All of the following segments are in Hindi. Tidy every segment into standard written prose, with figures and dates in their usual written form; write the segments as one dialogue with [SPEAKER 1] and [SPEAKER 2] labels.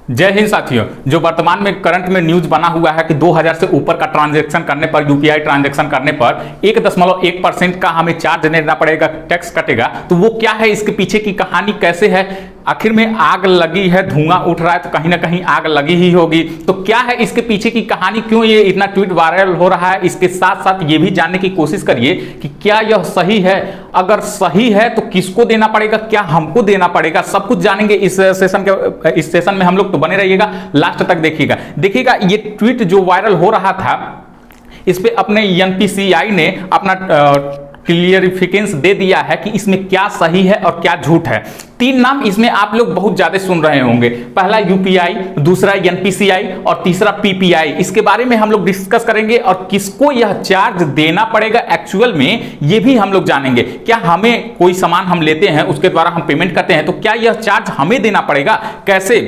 [SPEAKER 1] जय हिंद साथियों। जो वर्तमान में करंट में न्यूज बना हुआ है कि 2000 से ऊपर का ट्रांजैक्शन करने पर, यूपीआई ट्रांजैक्शन करने पर 1.1% का हमें चार्ज देना पड़ेगा, टैक्स कटेगा। तो वो क्या है, इसके पीछे की कहानी कैसे है? आखिर में आग लगी है, धुआं उठ रहा है, तो कहीं ना कहीं आग लगी ही होगी। तो क्या है इसके पीछे की कहानी, क्यों ये इतना ट्वीट वायरल हो रहा है? इसके साथ साथ ये भी जानने की कोशिश करिए कि क्या यह सही है। अगर सही है तो किसको देना पड़ेगा, क्या हमको देना पड़ेगा, सब कुछ जानेंगे इस सेशन में। हम लोग तो बने रहिएगा, लास्ट तक देखिएगा। ये ट्वीट जो वायरल हो रहा था, इस पे अपने एनपीसीआई ने अपना क्लियरिफिकेशन दे दिया है कि इसमें क्या सही है और क्या झूठ है। 3 नाम इसमें आप लोग बहुत ज्यादा सुन रहे होंगे। पहला यूपीआई, दूसरा एनपीसीआई और तीसरा पीपीआई। इसके बारे में हम लोग डिस्कस करेंगे और किसको यह चार्ज देना पड़ेगा एक्चुअल में, यह भी हम लोग जानेंगे। क्या हमें कोई सामान हम लेते हैं, उसके द्वारा हम पेमेंट करते हैं, तो क्या यह चार्ज हमें देना पड़ेगा, कैसे?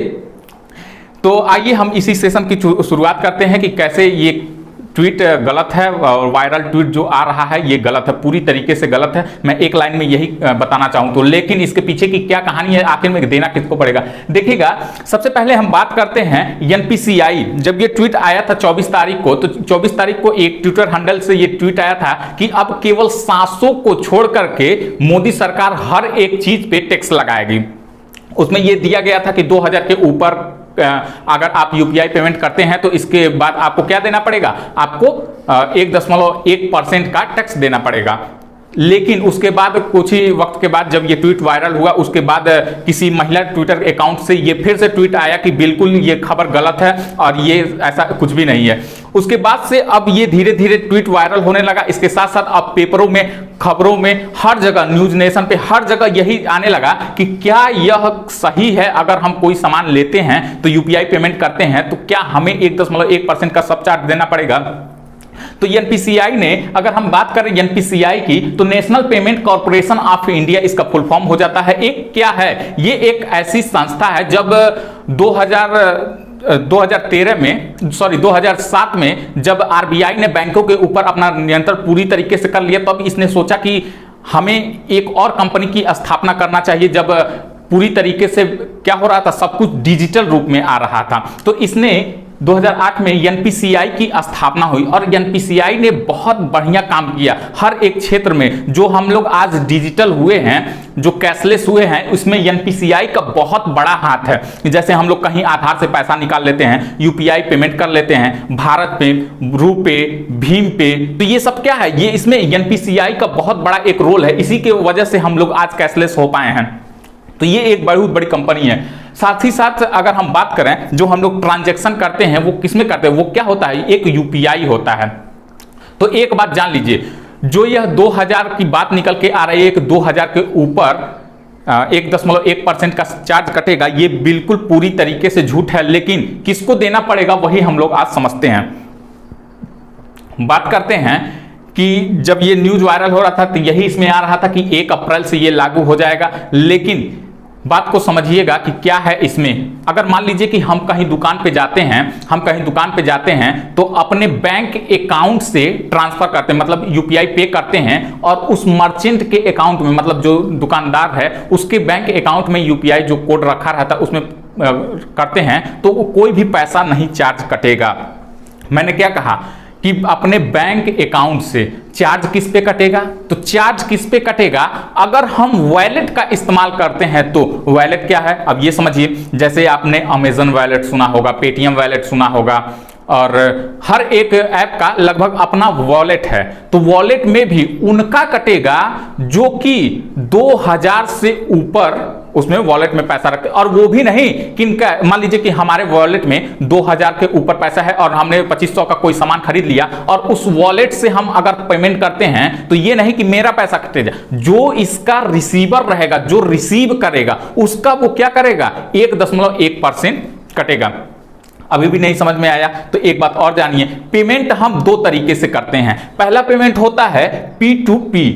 [SPEAKER 1] तो आइए हम इसी सेशन की शुरुआत करते हैं कि कैसे ये ट्वीट गलत है और वायरल ट्वीट जो आ रहा है ये गलत है, पूरी तरीके से गलत है। मैं एक लाइन में यही बताना चाहूं तो, लेकिन इसके पीछे की क्या कहानी है, आखिर में देना किसको पड़ेगा, देखिएगा। सबसे पहले हम बात करते हैं एनपीसीआई। जब ये ट्वीट आया था 24 तारीख को, तो 24 तारीख को एक ट्विटर हैंडल से ये ट्वीट आया था कि अब केवल सांसों को छोड़ करके मोदी सरकार हर एक चीज पे टैक्स लगाएगी। उसमें यह दिया गया था कि 2000 के ऊपर अगर आप यूपीआई पेमेंट करते हैं तो इसके बाद आपको क्या देना पड़ेगा, आपको 1.1% का टैक्स देना पड़ेगा। लेकिन उसके बाद कुछ ही वक्त के बाद जब ये ट्वीट वायरल हुआ, उसके बाद किसी महिला ट्विटर अकाउंट से ये फिर से ट्वीट आया कि बिल्कुल ये खबर गलत है और ये ऐसा कुछ भी नहीं है। उसके बाद से अब ये धीरे धीरे ट्वीट वायरल होने लगा। इसके साथ साथ अब पेपरों में, खबरों में, हर जगह, न्यूज नेशन पे हर जगह यही आने लगा कि क्या यह सही है, अगर हम कोई सामान लेते हैं तो यूपीआई पेमेंट करते हैं तो क्या हमें 1.1% का सब चार्ज देना पड़ेगा। तो एनपीसीआई ने, अगर हम बात करें एनपीसीआई की, तो national payment corporation of India इसका फुल फॉर्म हो जाता है। एक क्या है, ये एक ऐसी संस्था है, जब 2007 में जब आरबीआई ने बैंकों के ऊपर अपना नियंत्रण पूरी तरीके से कर लिया, तब इसने सोचा कि हमें एक और कंपनी की स्थापना करना चाहिए। जब पूरी तरीके से क्या हो रहा था, सब कुछ डिजिटल रूप में आ रहा था, तो इसने 2008 में एनपीसीआई की स्थापना हुई और एनपीसीआई ने बहुत बढ़िया काम किया हर एक क्षेत्र में। जो हम लोग आज डिजिटल हुए हैं, जो कैशलेस हुए हैं, उसमें एनपीसीआई का बहुत बड़ा हाथ है। जैसे हम लोग कहीं आधार से पैसा निकाल लेते हैं, यूपीआई पेमेंट कर लेते हैं, भारत पे, रूपे, भीम पे, तो ये सब क्या है, ये इसमें एनपीसीआई का बहुत बड़ा एक रोल है। इसी की वजह से हम लोग आज कैशलेस हो पाए हैं। तो ये एक बहुत बड़ी कंपनी है। साथ ही साथ अगर हम बात करें, जो हम लोग ट्रांजैक्शन करते हैं वो किसमें करते हैं, वो क्या होता है, एक यूपीआई होता है। तो एक बात जान लीजिए, जो यह 2000 की बात निकल के आ रही है कि 2000 के ऊपर 1.1% का चार्ज कटेगा, ये बिल्कुल पूरी तरीके से झूठ है। लेकिन किसको देना पड़ेगा वही हम लोग आज समझते हैं। बात करते हैं कि जब ये न्यूज वायरल हो रहा था तो यही इसमें आ रहा था कि 1 अप्रैल से ये लागू हो जाएगा। लेकिन बात को समझिएगा कि क्या है इसमें। अगर मान लीजिए कि हम कहीं दुकान पे जाते हैं, तो अपने बैंक अकाउंट से ट्रांसफर करते हैं, मतलब यूपीआई पे करते हैं, और उस मर्चेंट के अकाउंट में, मतलब जो दुकानदार है उसके बैंक अकाउंट में यूपीआई जो कोड रखा रहता है उसमें करते हैं, तो कोई भी पैसा नहीं चार्ज कटेगा। मैंने क्या कहा कि अपने बैंक अकाउंट से चार्ज किस पे कटेगा, तो चार्ज किस पे कटेगा, अगर हम वॉलेट का इस्तेमाल करते हैं तो। वॉलेट क्या है, अब ये समझिए, जैसे आपने अमेजन वॉलेट सुना होगा, पेटीएम वॉलेट सुना होगा, और हर एक ऐप का लगभग अपना वॉलेट है। तो वॉलेट में भी उनका कटेगा जो कि 2000 से ऊपर उसमें वॉलेट में पैसा रखते, और वो भी नहीं किनका, मान लीजिए कि हमारे वॉलेट में 2000 के ऊपर पैसा है और हमने 2500 का कोई सामान खरीद लिया, और उस वॉलेट से हम अगर पेमेंट करते हैं, तो ये नहीं कि मेरा पैसा कटेगा, जो इसका रिसीवर रहेगा, जो रिसीव करेगा, उसका वो क्या करेगा, 1.1% कटेगा। अभी भी नहीं समझ में आया तो एक बात और जानिए, पेमेंट हम 2 तरीके से करते हैं। पहला पेमेंट होता है P2P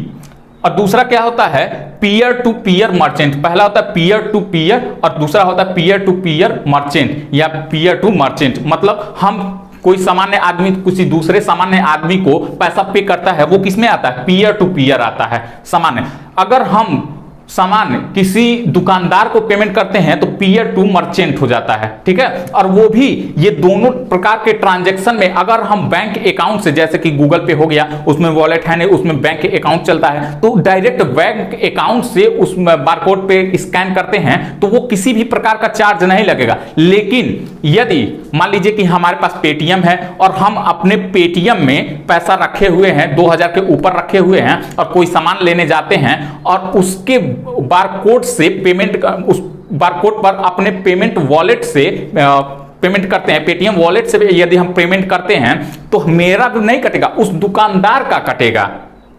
[SPEAKER 1] और दूसरा क्या होता है, पीयर टू पीयर मर्चेंट। पहला होता है पीयर टू पीयर और दूसरा होता है पीयर टू पीयर मर्चेंट या पीयर टू मर्चेंट। मतलब हम कोई सामान्य आदमी किसी दूसरे सामान्य आदमी को पैसा पे करता है, वो किसमें आता है, पीयर टू पीयर आता है सामान्य। अगर हम सामान किसी दुकानदार को पेमेंट करते हैं तो पीयर टू मर्चेंट हो जाता है, ठीक है। और वो भी ये दोनों प्रकार के ट्रांजैक्शन में अगर हम बैंक अकाउंट से, जैसे कि गूगल पे हो गया, उसमें वॉलेट है नहीं, उसमें बैंक अकाउंट चलता है, तो डायरेक्ट बैंक अकाउंट से उस बारकोड पे स्कैन करते हैं तो वो किसी भी प्रकार का चार्ज नहीं लगेगा। लेकिन यदि मान लीजिए कि हमारे पास पेटीएम है और हम अपने पेटीएम में पैसा रखे हुए हैं, 2000 के ऊपर रखे हुए हैं, और कोई सामान लेने जाते हैं और उसके बारकोड से पेमेंट, उस बारकोड पर अपने पेमेंट वॉलेट से पेमेंट करते हैं, पेटीएम वॉलेट से यदि हम पेमेंट करते हैं तो मेरा भी नहीं कटेगा, उस दुकानदार का कटेगा,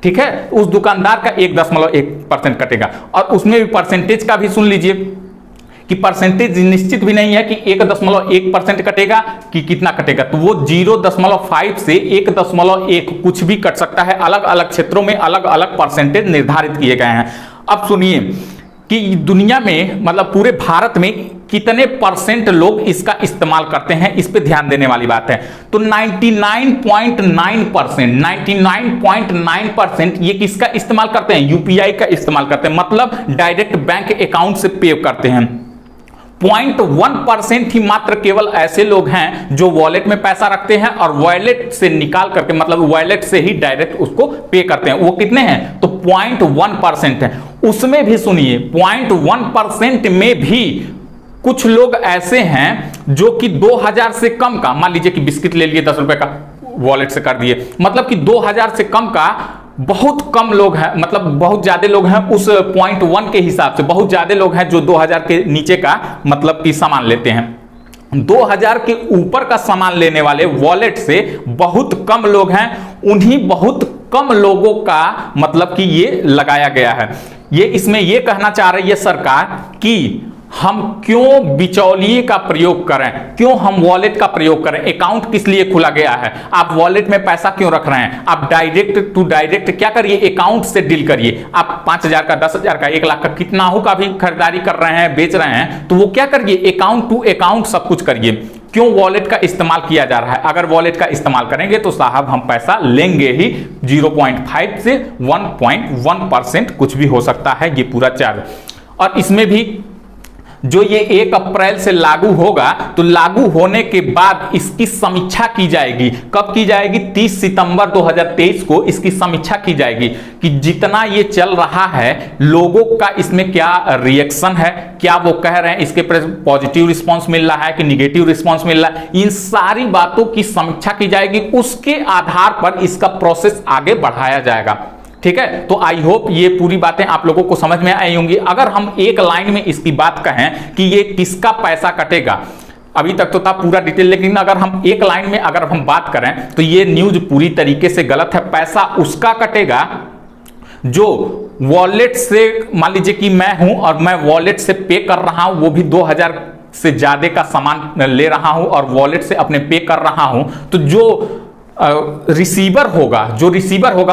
[SPEAKER 1] ठीक है। उस दुकानदार का 1.1% कटेगा। और उसमें भी परसेंटेज का भी सुन लीजिए कि परसेंटेज निश्चित भी नहीं है कि 1.1% कटेगा कि कितना कटेगा, तो वो 0.5 से 1.1 कुछ भी कट सकता है। अलग अलग क्षेत्रों में अलग अलग परसेंटेज निर्धारित किए गए हैं। अब सुनिए कि दुनिया में, मतलब पूरे भारत में कितने परसेंट लोग इसका इस्तेमाल करते हैं, इस पे ध्यान देने वाली बात है। तो 99.9% ये किसका इस्तेमाल करते हैं? यूपीआई का इस्तेमाल करते हैं, मतलब डायरेक्ट बैंक अकाउंट से पे करते हैं। 0.1% ही मात्र केवल ऐसे लोग हैं जो वॉलेट में पैसा रखते हैं और वॉलेट से निकाल करके, मतलब वॉलेट से ही डायरेक्ट उसको पे करते हैं। वो कितने हैं? तो 0.1% है। उसमें भी सुनिए 0.1% में भी कुछ लोग ऐसे हैं जो कि 2000 से कम का, मान लीजिए कि बिस्किट ले लिए 10 रुपए का, वॉलेट से कर दिए, मतलब कि 2000 से कम का बहुत कम लोग हैं, मतलब बहुत ज्यादा लोग हैं उस 0.1 के हिसाब से। बहुत ज्यादा लोग हैं जो 2000 के नीचे का मतलब कि सामान लेते हैं। 2000 के ऊपर का सामान लेने वाले वॉलेट से बहुत कम लोग हैं। उन्हीं बहुत कम लोगों का मतलब कि ये लगाया गया है। ये इसमें ये कहना चाह रही है सरकार कि हम क्यों बिचौलिए का प्रयोग करें, क्यों हम वॉलेट का प्रयोग करें। अकाउंट किस लिए खुला गया है? आप वॉलेट में पैसा क्यों रख रहे हैं? आप डायरेक्ट टू डायरेक्ट क्या करिए, अकाउंट से डील करिए। आप 5000 का, 10,000 का, 1 लाख का, कितना हो का भी खरीदारी कर रहे हैं, बेच रहे हैं, तो वो क्या करिए, अकाउंट टू अकाउंट सब कुछ करिए। क्यों वॉलेट का इस्तेमाल किया जा रहा है? अगर वॉलेट का इस्तेमाल करेंगे तो साहब हम पैसा लेंगे ही। 0.5 से 1.1% कुछ भी हो सकता है ये पूरा चार्ज। और इसमें भी जो ये 1 अप्रैल से लागू होगा, तो लागू होने के बाद इसकी समीक्षा की जाएगी। कब की जाएगी? 30 सितंबर 2023 को इसकी समीक्षा की जाएगी कि जितना ये चल रहा है लोगों का इसमें क्या रिएक्शन है, क्या वो कह रहे हैं, इसके पर पॉजिटिव रिस्पांस मिल रहा है कि निगेटिव रिस्पांस मिल रहा है। इन सारी बातों की समीक्षा की जाएगी, उसके आधार पर इसका प्रोसेस आगे बढ़ाया जाएगा, ठीक है। तो आई होप ये पूरी बातें आप लोगों को समझ में आई होंगी। अगर हम एक लाइन में इसकी बात कहें कि ये किसका पैसा कटेगा, अभी तक तो था पूरा डिटेल, लेकिन अगर हम एक लाइन में अगर हम बात करें तो ये न्यूज पूरी तरीके से गलत है। पैसा उसका कटेगा जो वॉलेट से, मान लीजिए कि मैं हूं और मैं वॉलेट से पे कर रहा हूं, वो भी 2000 से ज्यादा का सामान ले रहा हूं और वॉलेट से अपने पे कर रहा हूं, तो जो रिसीवर होगा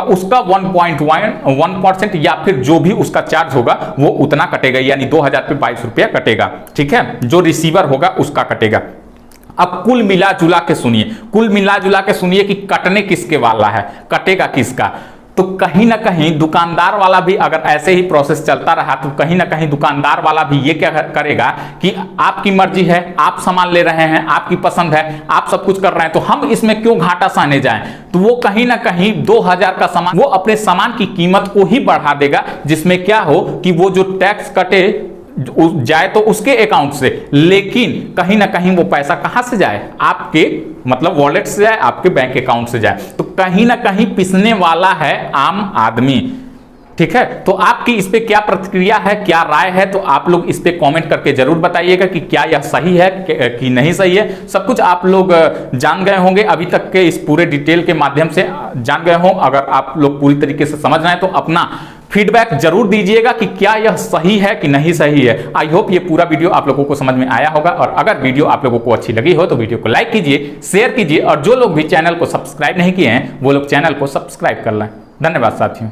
[SPEAKER 1] उसका 1.1% या फिर जो भी उसका चार्ज होगा वो उतना कटेगा, यानी 2000 पे 22 रुपया कटेगा, ठीक है। जो रिसीवर होगा उसका कटेगा। अब कुल मिला जुला के सुनिए कि कटने किसके वाला है, कटेगा किसका। तो कहीं ना कहीं दुकानदार वाला भी, अगर ऐसे ही प्रोसेस चलता रहा तो कहीं ना कहीं दुकानदार वाला भी ये क्या करेगा कि आपकी मर्जी है, आप सामान ले रहे हैं, आपकी पसंद है, आप सब कुछ कर रहे हैं, तो हम इसमें क्यों घाटा सहने जाएं। तो वो कहीं ना कहीं 2000 का सामान, वो अपने सामान की कीमत को ही बढ़ा देगा, जिसमें क्या हो कि वो जो टैक्स कटे जाए तो उसके अकाउंट से, लेकिन कहीं ना कहीं वो पैसा कहां से जाए, आपके मतलब वॉलेट से जाए, आपके बैंक अकाउंट से जाए। तो कहीं ना कहीं पिसने वाला है आम आदमी, ठीक है। तो आपकी इस पे क्या प्रतिक्रिया है, क्या राय है, तो आप लोग इस पे कमेंट करके जरूर बताइएगा कि क्या यह सही है कि नहीं सही है। सब कुछ आप लोग जान गए होंगे, अभी तक के इस पूरे डिटेल के माध्यम से जान गए हों। अगर आप लोग पूरी तरीके से समझ रहे हैं तो अपना फीडबैक जरूर दीजिएगा कि क्या यह सही है कि नहीं सही है। आई होप ये पूरा वीडियो आप लोगों को समझ में आया होगा, और अगर वीडियो आप लोगों को अच्छी लगी हो तो वीडियो को लाइक कीजिए, शेयर कीजिए, और जो लोग भी चैनल को सब्सक्राइब नहीं किए हैं वो लोग चैनल को सब्सक्राइब कर लें। धन्यवाद साथियों।